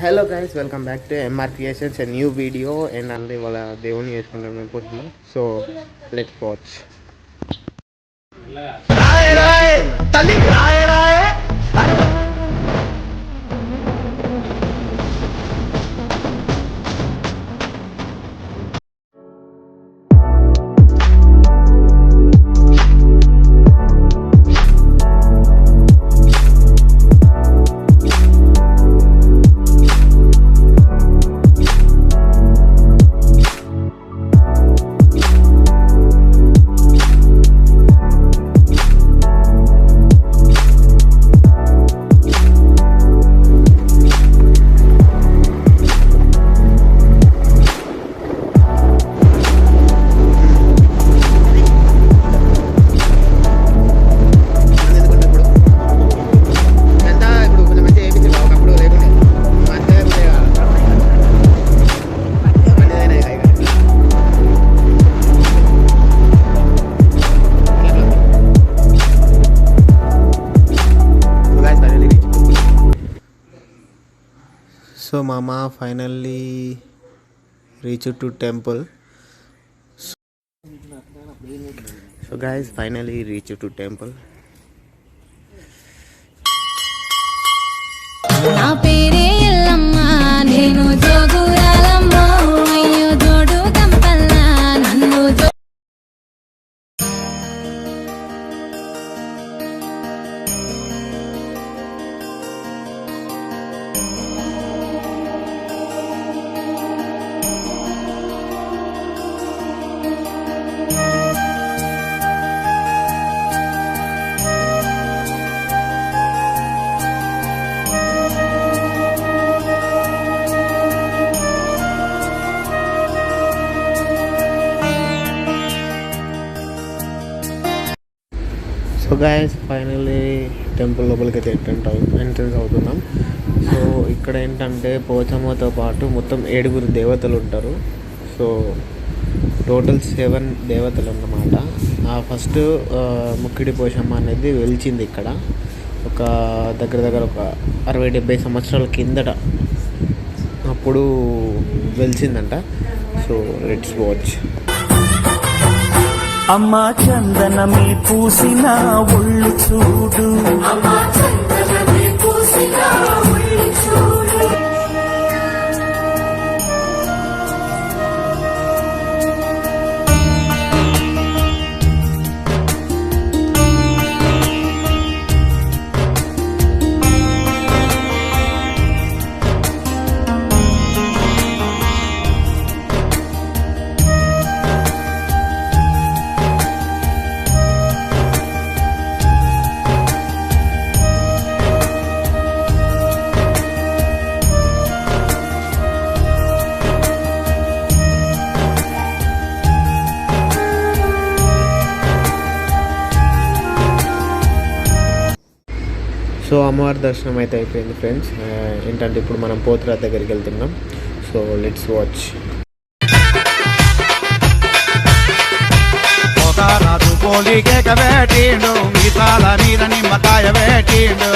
Hello guys, welcome back to MR creations, a new video. And అంటే వాళ్ళ దేవుని చేసుకుంటాం మేము పొద్దున్న. So let's watch. So Mama finally reached to temple. So guys, finally reached to temple. నా పేరే ఎల్లమ్మ, నేను జోగురాలమ్మ, అయ్యో జోడు గంపల్లా నన్ను సో గైస్, ఫైనల్లీ టెంపుల్ లోపలికి అయితే ఎంట్రన్స్ అవుతున్నాం. సో ఇక్కడ ఏంటంటే పోచమ్మతో పాటు మొత్తం 7 దేవతలు ఉంటారు. సో టోటల్ 7 దేవతలు అన్నమాట. ఫస్ట్ ముక్కిడి పోచమ్మ అనేది వెలిచింది ఇక్కడ ఒక దగ్గర ఒక 60-70 సంవత్సరాల కిందట అప్పుడు వెలిచిందంట. So let's watch. అమ్మా చందనమే పూసిన ఒళ్ళు చూడు, సో అమ్మవారి దర్శనం అయితే అయిపోయింది ఫ్రెండ్స్. ఏంటంటే ఇప్పుడు మనం పోతురాజు దగ్గరికి వెళ్తున్నాం. So let's watch. రాజు పోలికేక వేటిండు, మీసాల మీద నిమ్మకాయ వేటిండు.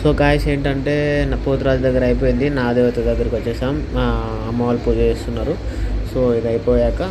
సో గాయస్ ఏంటంటే పోతురాజు దగ్గర అయిపోయింది, నా దేవత దగ్గరికి వచ్చేసాం. అమ్మ వాళ్ళు పూజ చేస్తున్నారు. సో సో ఇది అయిపోయాక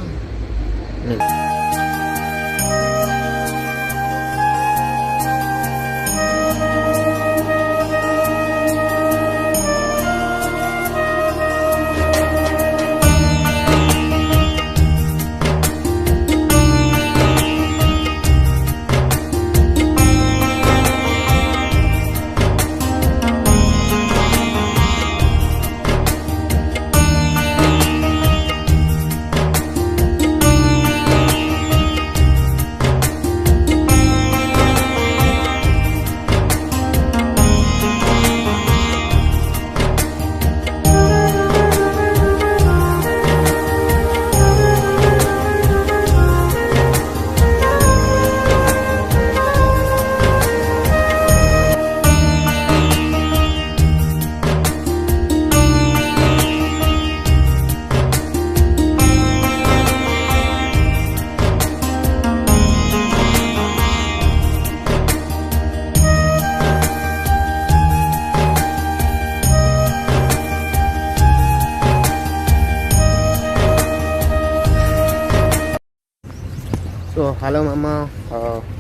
సో హలో మమ్మ,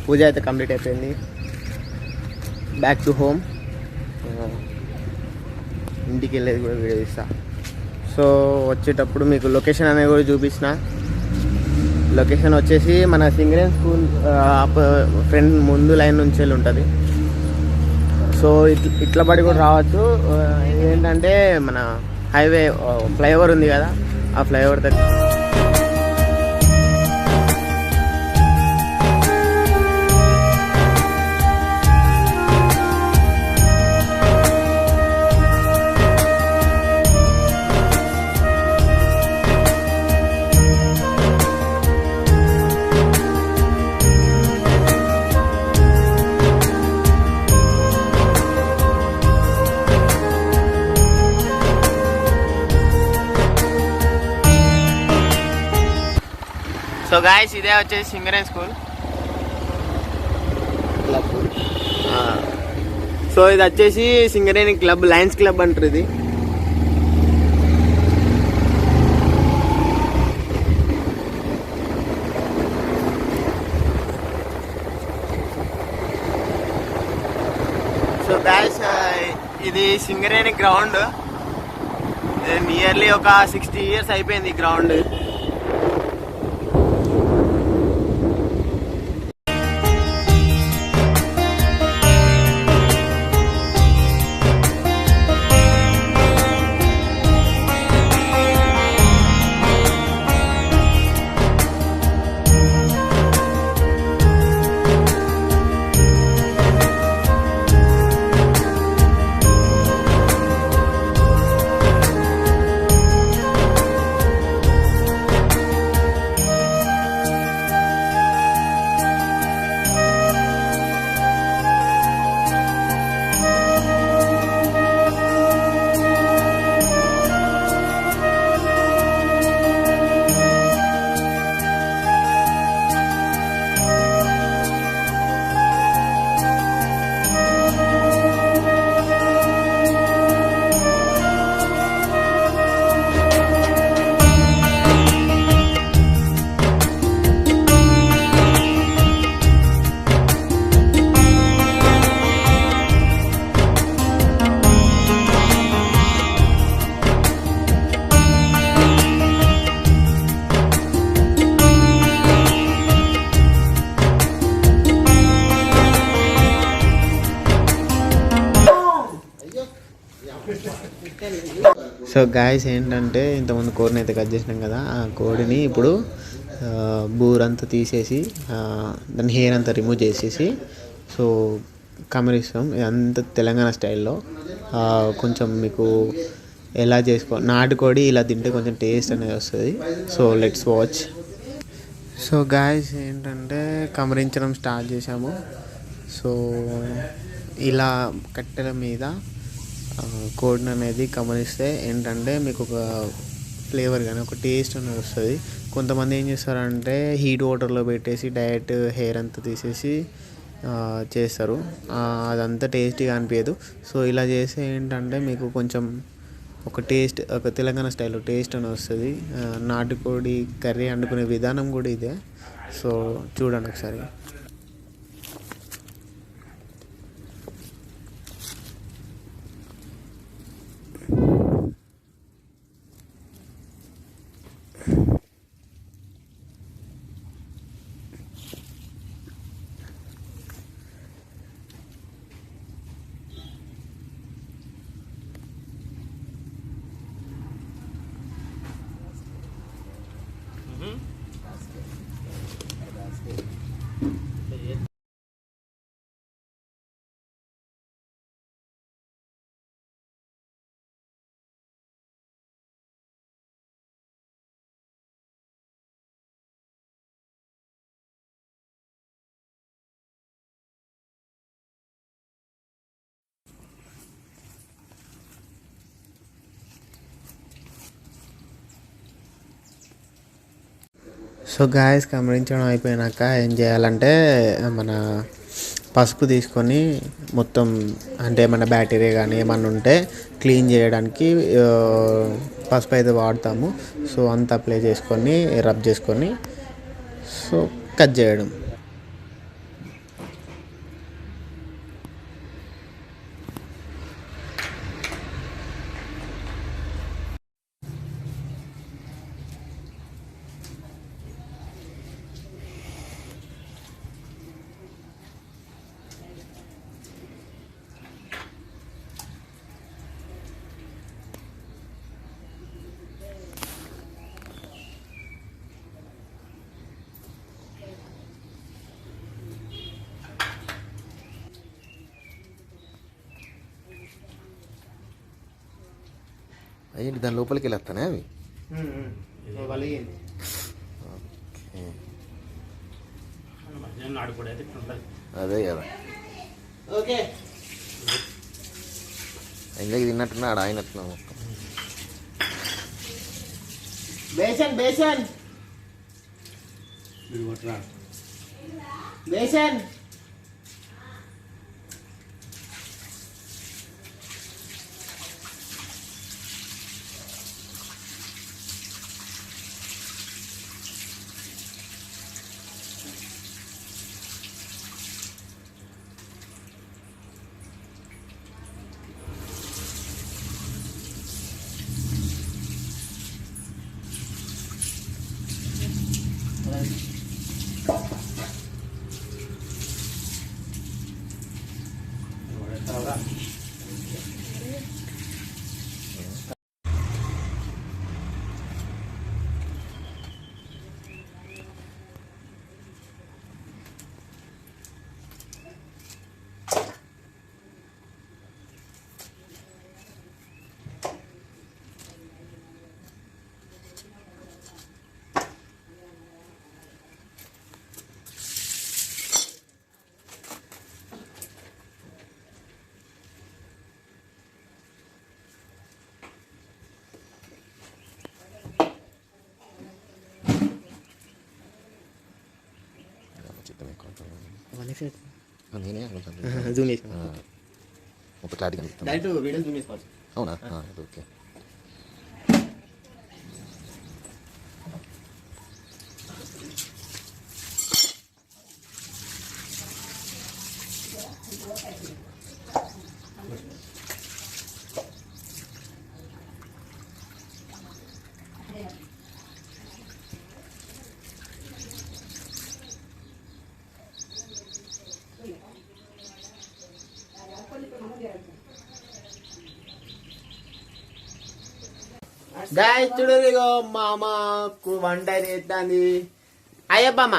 పూజ అయితే కంప్లీట్ అయిపోయింది. Back to home. ఇంటికి వెళ్ళేది కూడా వీడియో ఇస్తా. సో వచ్చేటప్పుడు మీకు లొకేషన్ అనేది కూడా చూపించిన. లొకేషన్ వచ్చేసి మన సింగరేన్ స్కూల్ ఫ్రంట్ ముందు లైన్ నుంచి వెళ్ళి ఉంటుంది. సో ఇట్లా పడి కూడా రావచ్చు. ఏంటంటే మన హైవే ఫ్లైఓవర్ ఉంది కదా, ఆ ఫ్లైఓవర్ దగ్గర సో గాయస్ ఇదే వచ్చేసి సింగరేన్ స్కూల్. సో ఇది వచ్చేసి సింగరేణి క్లబ్, లయన్స్ క్లబ్ అంటారు ఇది. సో గాయస్ ఇది సింగరేణి గ్రౌండ్. నియర్లీ ఒక 60 years అయిపోయింది ఈ గ్రౌండ్. సో గాయస్ ఏంటంటే ఇంతకుముందు కోడిని అయితే కట్ చేసినాం కదా, ఆ కోడిని ఇప్పుడు బూరంతా తీసేసి దాని హెయిర్ అంతా రిమూవ్ చేసేసి సో కమరిస్తాం. ఇదంతా తెలంగాణ స్టైల్లో. కొంచెం మీకు ఎలా నాటుకోడి ఇలా తింటే కొంచెం టేస్ట్ అనేది వస్తుంది. So let's watch. So guys ఏంటంటే కమరించడం స్టార్ట్ చేసాము. సో ఇలా కట్టెల మీద కోడిని అనేది కమరిస్తే ఏంటంటే మీకు ఒక ఫ్లేవర్ కానీ ఒక టేస్ట్ అనేది వస్తుంది. కొంతమంది ఏం చేస్తారంటే హీట్ వాటర్లో పెట్టేసి డైరెక్ట్ హెయిర్ అంతా తీసేసి చేస్తారు. అదంతా టేస్టీగా అనిపించదు. సో ఇలా చేస్తే ఏంటంటే మీకు కొంచెం ఒక తెలంగాణ స్టైల్లో టేస్ట్ అని వస్తుంది. నాటుకోడి కర్రీ వండుకునే విధానం కూడా ఇదే. సో చూడండి ఒకసారి. సో గాయస్ గమనించడం అయిపోయినాక ఏం చేయాలంటే మన పసుపు తీసుకొని మొత్తం అంటే ఏమన్నా బ్యాక్టీరియా కానీ ఏమన్నా ఉంటే క్లీన్ చేయడానికి పసుపు అయితే వాడతాము. సో అంతా అప్లై చేసుకొని రబ్ చేసుకొని సో కట్ చేయడం. అయ్యింది దాని లోపలికి వెళ్ళొస్తానే అవి. అదే కదా ఓకే ఇంకా తిన్నట్టున్నా ఆడ అయినట్టున్నా మొత్తం. బేసన్ బేసన్ బేసన్ నేనే జూమ్ ఒక క్లారిటీ కనిపిస్తుంది. డైరెక్ట్ వీడియో జూమ్ చేసుకోవచ్చు. అవునా ఓకే. గాయస్ చూడు, ఇగో మా అమ్మకు వంట చేస్తుంది. అయ్యప్పమ్మ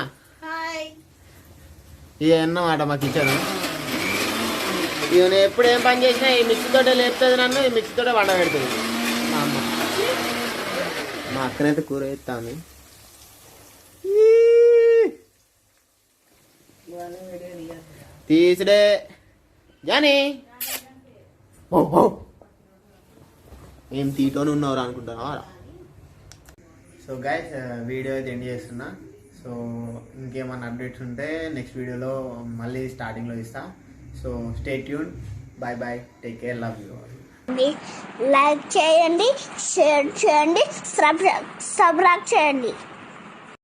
ఇక అన్నమాట మా కిచెన్. ఇక నేను ఎప్పుడు ఏం పని చేసినా ఈ మిక్సీ తోటే లేపుతుంది నన్ను, ఈ మిక్సీ తోటే వంట పెడుతుంది మా అమ్మ. మా అక్కనైతే కూర వేస్తాను. తీసుడే జానీ ఏం తీటోని ఉన్నవరా అనుకుంటున్నావా? సో గైస్ వీడియో అయితే ఎండ్ చేస్తున్నా. సో ఇంకేమన్నా అప్డేట్స్ ఉంటే నెక్స్ట్ వీడియోలో మళ్ళీ స్టార్టింగ్లో ఇస్తా. So stay tune. Bye bye, take care, love you. Like చేయండి, షేర్ చేయండి, సబ్స్క్రైబ్ చేయండి.